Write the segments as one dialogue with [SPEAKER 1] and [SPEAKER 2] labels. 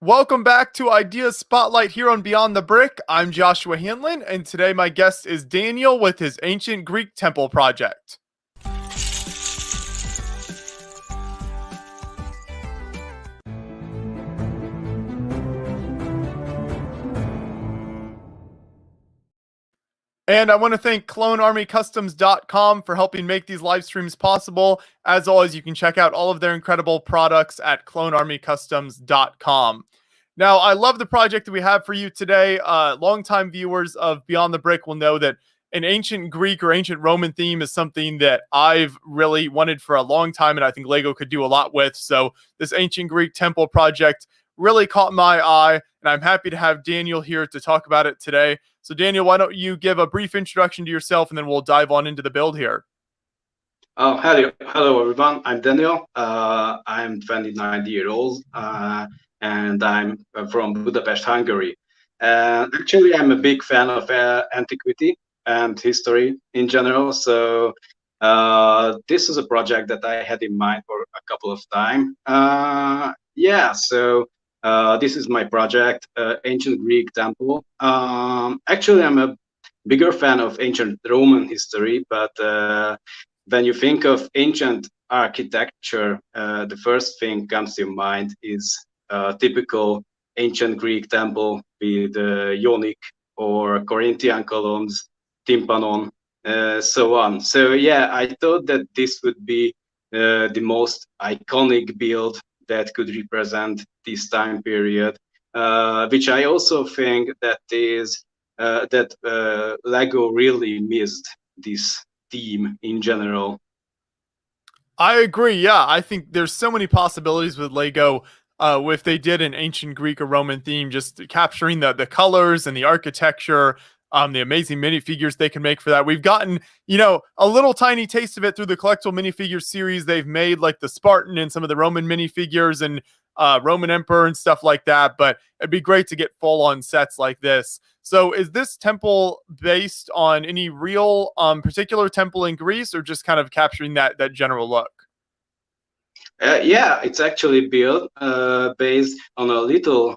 [SPEAKER 1] Welcome back to Ideas Spotlight here on Beyond the Brick. I'm Joshua Hanlon, and today my guest is Daniel with his Ancient Greek Temple project. And I want to thank CloneArmyCustoms.com for helping make these live streams possible. As always, you can check out all of their incredible products at CloneArmyCustoms.com. Now, I love the project that we have for you today. Longtime viewers of Beyond the Brick will know that an ancient Greek or ancient Roman theme is something that I've really wanted for a long time, and I think LEGO could do a lot with. So this ancient Greek temple project really caught my eye, and I'm happy to have Daniel here to talk about it today. So Daniel, why don't you give a brief introduction to yourself, and then we'll dive on into the build here.
[SPEAKER 2] Hello everyone. I'm Daniel. I'm 29 years old, and I'm from Budapest, Hungary. Actually, I'm a big fan of antiquity and history in general. So this is a project that I had in mind for a couple of times. This is my project, Ancient Greek Temple. Actually, I'm a bigger fan of ancient Roman history, but when you think of ancient architecture, the first thing comes to your mind is typical ancient Greek temple with Ionic or Corinthian columns, tympanon, so on. So yeah, I thought that this would be the most iconic build that could represent this time period, which I also think that LEGO really missed this theme in general.
[SPEAKER 1] I agree. Yeah, I think there's so many possibilities with LEGO. If they did an ancient Greek or Roman theme, just capturing the colors and the architecture, the amazing minifigures they can make for that. We've gotten, a little tiny taste of it through the collectible minifigure series they've made, like the Spartan and some of the Roman minifigures and Roman Emperor and stuff like that. But it'd be great to get full-on sets like this. So is this temple based on any real particular temple in Greece, or just kind of capturing that general look?
[SPEAKER 2] Yeah, it's actually built based on a little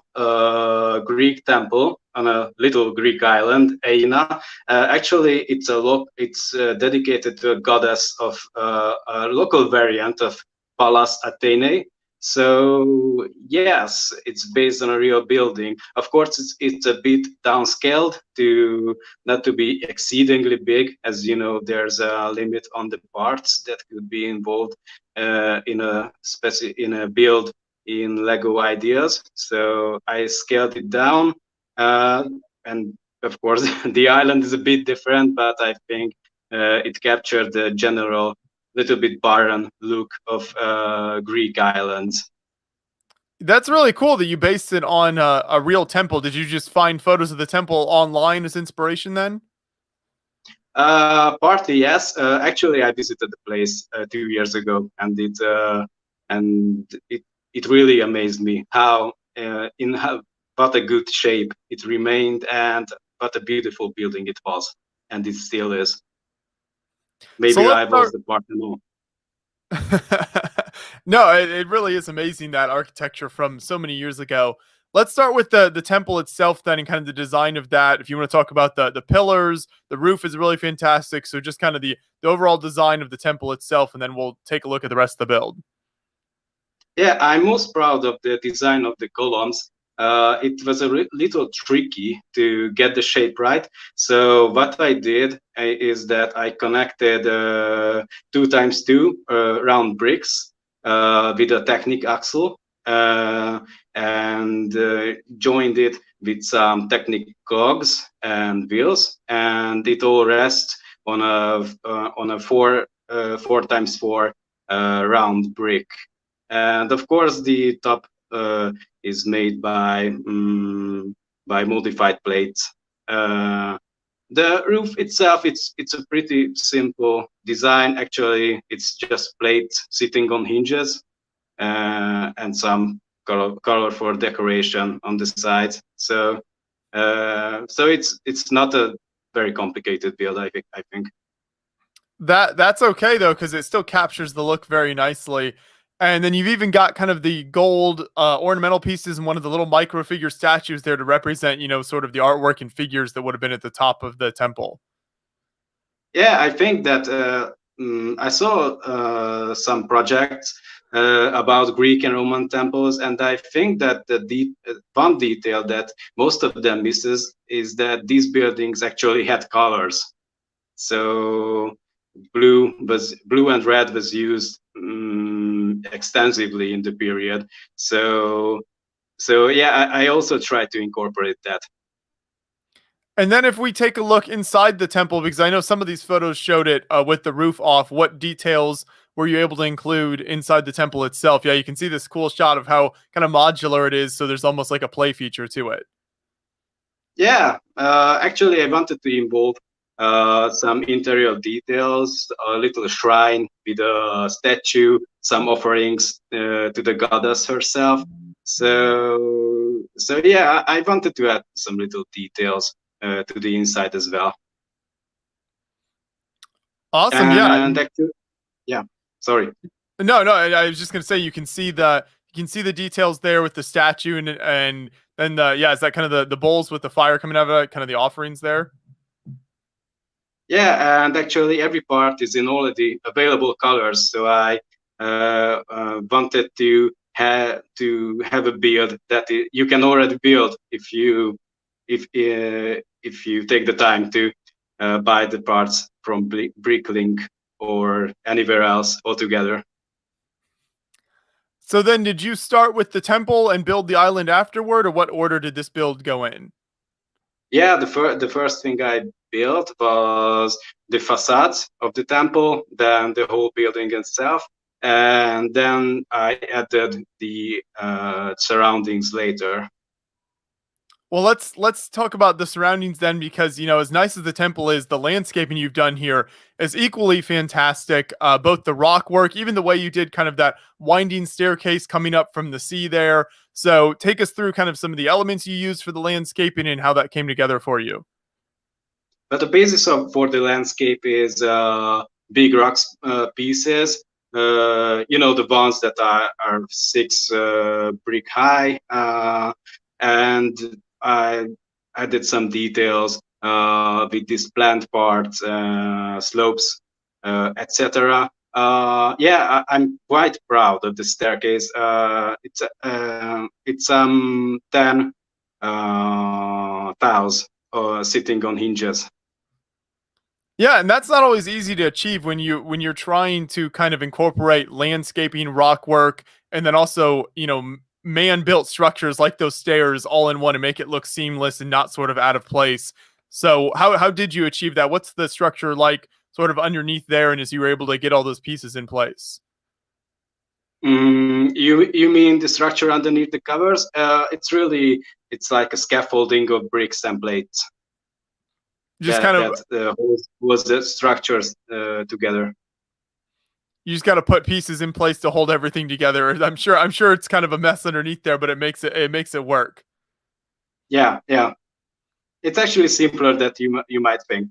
[SPEAKER 2] Greek temple on a little Greek island, Aina. Actually, it's dedicated to a goddess of a local variant of Pallas Athene. So yes, it's based on a real building. Of course, it's a bit downscaled to not to be exceedingly big, as you know. There's a limit on the parts that could be involved in a build in LEGO Ideas. So I scaled it down, and of course the island is a bit different, but I think it captured the general little bit barren look of Greek islands.
[SPEAKER 1] That's really cool that you based it on a real temple. Did you just find photos of the temple online as inspiration then?
[SPEAKER 2] Partly, yes. Actually, I visited the place 2 years ago, and it really amazed me how what a good shape it remained, and what a beautiful building it was, and it still is. Maybe I was the Parthenon.
[SPEAKER 1] No, it really is amazing, that architecture from so many years ago. Let's start with the temple itself then, and kind of the design of that. If you want to talk about the pillars, the roof is really fantastic. So just kind of the overall design of the temple itself, and then we'll take a look at the rest of the build.
[SPEAKER 2] Yeah, I'm most proud of the design of the columns. It was a little tricky to get the shape right. So what I did is that I connected 2x2 round bricks with a Technic axle, and joined it with some Technic cogs and wheels, and it all rests on a 4x4 round brick. And of course, the top is made by modified plates. The roof itself, it's a pretty simple design. Actually, it's just plates sitting on hinges, and some colorful decoration on the sides. So it's not a very complicated build, I think.
[SPEAKER 1] That's okay though, because it still captures the look very nicely. And then you've even got kind of the gold ornamental pieces and one of the little micro figure statues there to represent, sort of the artwork and figures that would have been at the top of the temple.
[SPEAKER 2] Yeah, I think that I saw some projects about Greek and Roman temples, and I think that one detail that most of them misses is that these buildings actually had colors. So blue and red was used extensively in the period. So yeah, I also tried to incorporate that.
[SPEAKER 1] And then if we take a look inside the temple, because I know some of these photos showed it with the roof off, what details were you able to include inside the temple itself? Yeah, you can see this cool shot of how kind of modular it is. So there's almost like a play feature to it.
[SPEAKER 2] Yeah, actually, I wanted to involve some interior details, a little shrine with a statue, some offerings to the goddess herself. So yeah, I wanted to add some little details to the inside as well.
[SPEAKER 1] Awesome,
[SPEAKER 2] and
[SPEAKER 1] yeah.
[SPEAKER 2] actually, yeah, sorry.
[SPEAKER 1] No, I was just gonna say you can see the details there with the statue and then is that kind of the bowls with the fire coming out of it, kind of the offerings there?
[SPEAKER 2] Yeah, and actually every part is in already available colors. So I wanted to have a build that you can already build if you take the time to buy the parts from Bricklink or anywhere else altogether.
[SPEAKER 1] So then did you start with the temple and build the island afterward, or what order did this build go in?
[SPEAKER 2] Yeah, the first thing I built was the facade of the temple, then the whole building itself, and then I added the surroundings later.
[SPEAKER 1] Well, let's talk about the surroundings then, because as nice as the temple is, the landscaping you've done here is equally fantastic. Both the rock work, even the way you did kind of that winding staircase coming up from the sea there. So take us through kind of some of the elements you used for the landscaping and how that came together for you.
[SPEAKER 2] But the basis for the landscape is big rocks pieces. The ones that are 6 brick high, and I added some details with these plant parts, slopes, etc. Yeah, I'm quite proud of the staircase. It's 10 tiles sitting on hinges.
[SPEAKER 1] Yeah, and that's not always easy to achieve when you're trying to kind of incorporate landscaping, rock work, and then also, man-built structures like those stairs all in one and make it look seamless and not sort of out of place. So how did you achieve that? What's the structure like sort of underneath there, and as you were able to get all those pieces in place?
[SPEAKER 2] You mean the structure underneath the covers? It's like a scaffolding of bricks and plates.
[SPEAKER 1] Just kind of
[SPEAKER 2] that holds the structures together.
[SPEAKER 1] You just got to put pieces in place to hold everything together. I'm sure it's kind of a mess underneath there, but it makes it work.
[SPEAKER 2] Yeah. It's actually simpler than you might think.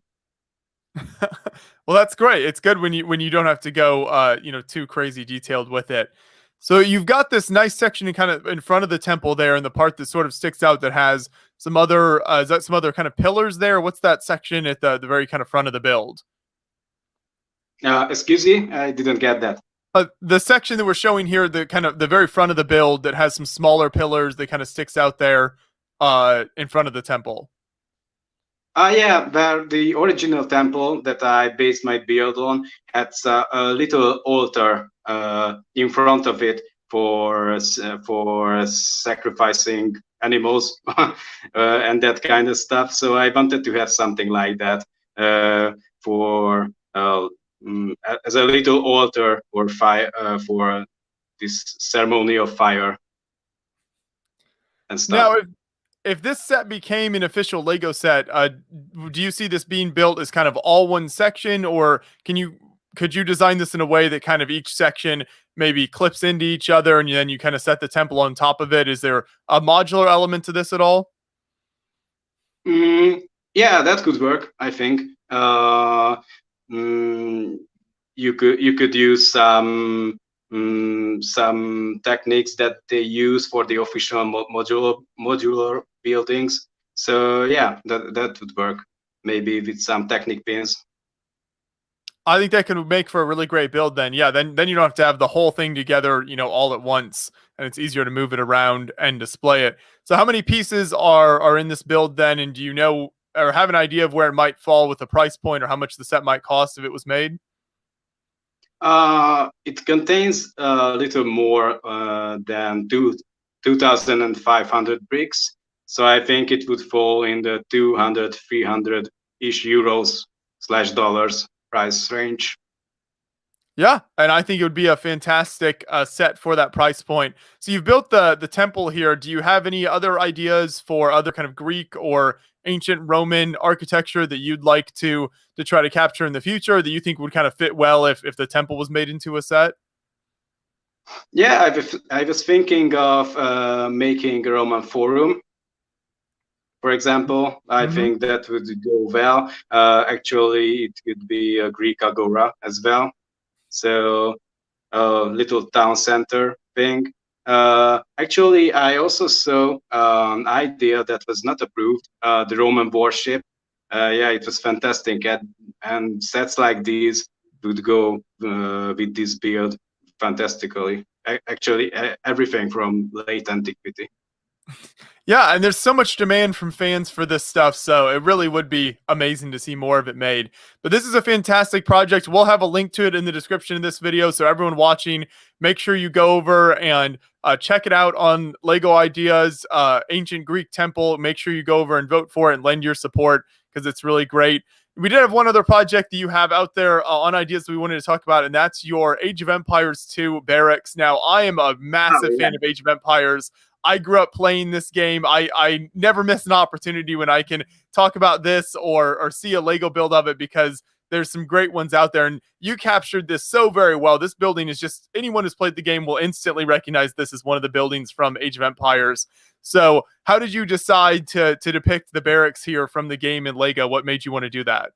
[SPEAKER 1] Well, that's great. It's good when you don't have to go too crazy detailed with it. So you've got this nice section kind of in front of the temple there, and the part that sort of sticks out that has some other is that some other kind of pillars there? What's that section at the very kind of front of the build?
[SPEAKER 2] Excuse me, I didn't get that.
[SPEAKER 1] The section that we're showing here, the kind of the very front of the build that has some smaller pillars that kind of sticks out there in front of the temple.
[SPEAKER 2] Yeah, the original temple that I based my build on had a little altar in front of it for sacrificing animals and that kind of stuff. So I wanted to have something like that for as a little altar or fire for this ceremony of fire and stuff.
[SPEAKER 1] Now, if this set became an official Lego set, do you see this being built as kind of all one section, or could you design this in a way that kind of each section maybe clips into each other and then you kind of set the temple on top of it? Is there a modular element to this at all?
[SPEAKER 2] Yeah, that could work, I think. You could use some some techniques that they use for the official modular buildings. So yeah, that would work, maybe with some Technic pins.
[SPEAKER 1] I think that could make for a really great build then. Yeah, then you don't have to have the whole thing together, all at once, and it's easier to move it around and display it. So how many pieces are in this build then, and do you know or have an idea of where it might fall with the price point or how much the set might cost if it was made?
[SPEAKER 2] It contains a little more than 2,500 bricks. So I think it would fall in the 200, 300-ish euros/dollars price range.
[SPEAKER 1] Yeah, and I think it would be a fantastic set for that price point. So you've built the temple here. Do you have any other ideas for other kind of Greek or ancient Roman architecture that you'd like to try to capture in the future that you think would kind of fit well if the temple was made into a set?
[SPEAKER 2] Yeah, I was thinking of making a Roman Forum. For example, I think that would go well. Actually, it could be a Greek agora as well. So a little town center thing. Actually, I also saw an idea that was not approved, the Roman warship. Yeah, it was fantastic. And sets like these would go with this build fantastically. Actually, everything from late antiquity.
[SPEAKER 1] Yeah, and there's so much demand from fans for this stuff, so it really would be amazing to see more of it made. But this is a fantastic project. We'll have a link to it in the description of this video, so everyone watching, make sure you go over and check it out on Lego Ideas, Ancient Greek Temple. Make sure you go over and vote for it and lend your support because it's really great. We did have one other project that you have out there on Ideas that we wanted to talk about, and that's your Age of Empires 2 barracks. Now, I am a massive fan of Age of Empires. I grew up playing this game. I never miss an opportunity when I can talk about this or see a Lego build of it because there's some great ones out there. And you captured this so very well. This building is just, anyone who's played the game will instantly recognize this as one of the buildings from Age of Empires. So how did you decide to depict the barracks here from the game in Lego? What made you want to do that?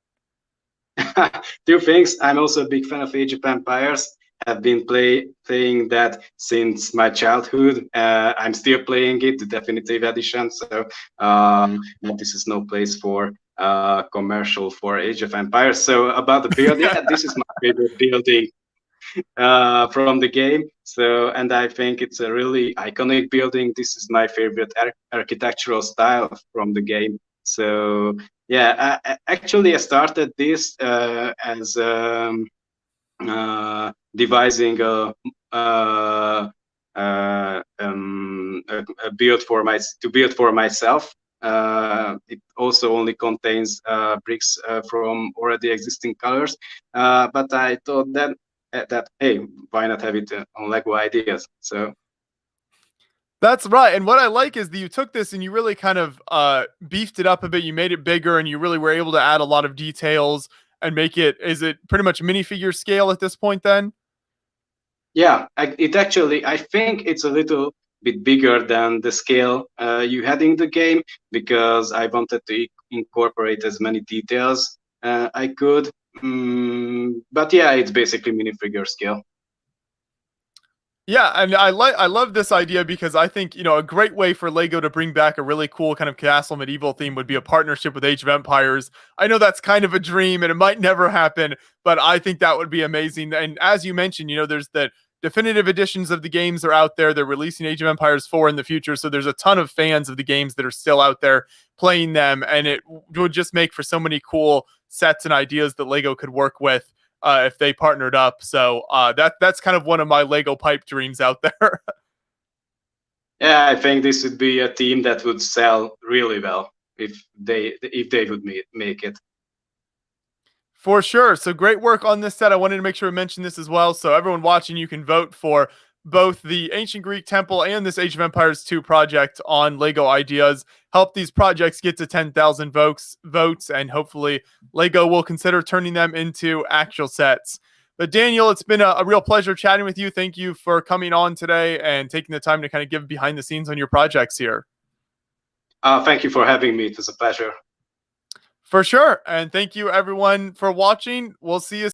[SPEAKER 2] Two things. I'm also a big fan of Age of Empires. I've been playing that since my childhood. I'm still playing it, the definitive edition. So this is no place for commercial for Age of Empires. So about the build, yeah, this is my favorite building from the game. So, and I think it's a really iconic building. This is my favorite architectural style from the game. So yeah, actually I started this as devising a build for myself. It also only contains bricks from already existing colors, but I thought that hey, why not have it on Lego Ideas? So
[SPEAKER 1] that's right. And what I like is that you took this and you really kind of beefed it up a bit. You made it bigger and you really were able to add a lot of details and make it, is it pretty much minifigure scale at this point then?
[SPEAKER 2] Yeah, it actually, I think it's a little bit bigger than the scale you had in the game because I wanted to incorporate as many details I could. But yeah, it's basically minifigure scale.
[SPEAKER 1] Yeah, and I love this idea because I think, a great way for Lego to bring back a really cool kind of castle medieval theme would be a partnership with Age of Empires. I know that's kind of a dream and it might never happen, but I think that would be amazing. And as you mentioned, there's the definitive editions of the games are out there. They're releasing Age of Empires 4 in the future, so there's a ton of fans of the games that are still out there playing them, and it would just make for so many cool sets and ideas that Lego could work with if they partnered up. So that's kind of one of my Lego pipe dreams out there.
[SPEAKER 2] Yeah, I think this would be a team that would sell really well if they would make it.
[SPEAKER 1] For sure. So great work on this set. I wanted to make sure to mention this as well. So everyone watching, you can vote for both the Ancient Greek Temple and this Age of Empires 2 project on Lego Ideas. Help these projects get to 10,000 votes, and hopefully Lego will consider turning them into actual sets. But Daniel, it's been a real pleasure chatting with you. Thank you for coming on today and taking the time to kind of give behind the scenes on your projects here.
[SPEAKER 2] Thank you for having me. It was a pleasure.
[SPEAKER 1] For sure. And thank you everyone for watching. We'll see you